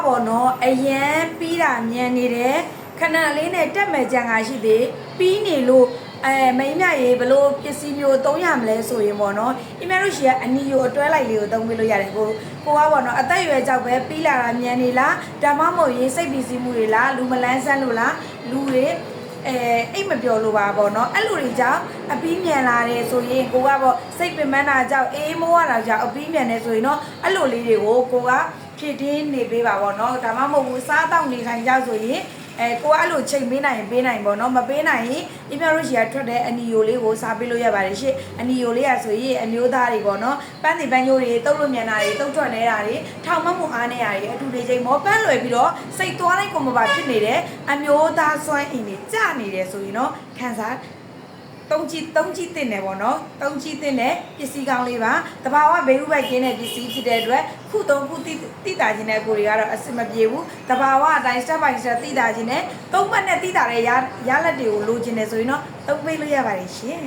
ပေါ့နော်အရန်ပြီးတာမြန်နေတယ်ခဏလေးနဲ့တက်မဲ့ကြံကရှိသေးပြီးနေလို့မိမရေဘလို့ပစ္စည်းမျိုးသုံးရမလဲဆိုရင်ပေါ့နော်အမေတို့ရှိကအနီကိုအတွဲလိုက်လေးကိုသုံးပေးလို့ရတယ်ကိုကပေါ့နော်အသက်အရွယ်ကြောက်ပဲပြီးလာတာမြန်နေလားဒါမှမဟုတ်ရင်စိတ်ပစ္စည်းမှုတွေလားလူမလန်းဆန်းလို့လားလူတွေအိတ်မပြောလို့ပါပေါ့နော်အဲ့လိုတွေကြောင့်အပီးမြန်လာတယ်ဆိုရင်ကိုကပေါ့စိတ်ပင်ပန်းတာကြောင့်အေးမိုးရတာကြောင့်အပီးမြန်နေဆိုရင်တော့အဲ့လိုလေးတွေကိုကိုကဖြစ်တင်းနေပေးပါပေါ့နော်ဒါမှမဟုတ်ဘူးစားတောက်နေထိုင်ကြဆိုရင်ကိုကအဲ့လိုချိန်ပေးနိုင်ပေးနိုင်ပေါ့နော်မပေးနိုင်ရင်အပြတို့ရှိရထွက်တဲ့အနီယိုလေးကိုစားပေးလို့ရပါတယ်ရှင့်အနီယိုလေးရဆိုရင်အမျိုးသားတွေပေါ့နော်ပန်းစီပန်းညိုးတွေတုပ်လို့မြန်တာတွေတုပ်ထွက်နေတာတွေထောင်မမှုအားနေတာတွေအထူတွေချိန်မောပန်းလွယ်ပြီးတော့စိတ်သွားလိုက်ကိုမပါဖြစ်နေတယ်အမျိုးသားစွမ်းအင်တွေကျနေတယ်ဆိုရင်တော့ခံစားတုံးကြည့်တင်တယ်ပေါ့နော်တုံးကြည့်တင်တဲ့ပစ္စည်းကောင်းလေးပါတဘာဝဘေးဥပိုက်ကင်းတဲ့ပစ္စည်းဖြစ်တဲ့အတွက်ခုတိတာခြင်းတဲ့ကိုတွေကတော့အဆင်မပြေဘူးတဘာဝအတိုင်း step by step တိတာခြင်းနဲ့သုံးပတ်နဲ့တိတာတဲ့ရလက်တွေကိုလိုချင်တယ်ဆိုရင်တော့သုံးပေးလို့ရပါတယ်ရှင်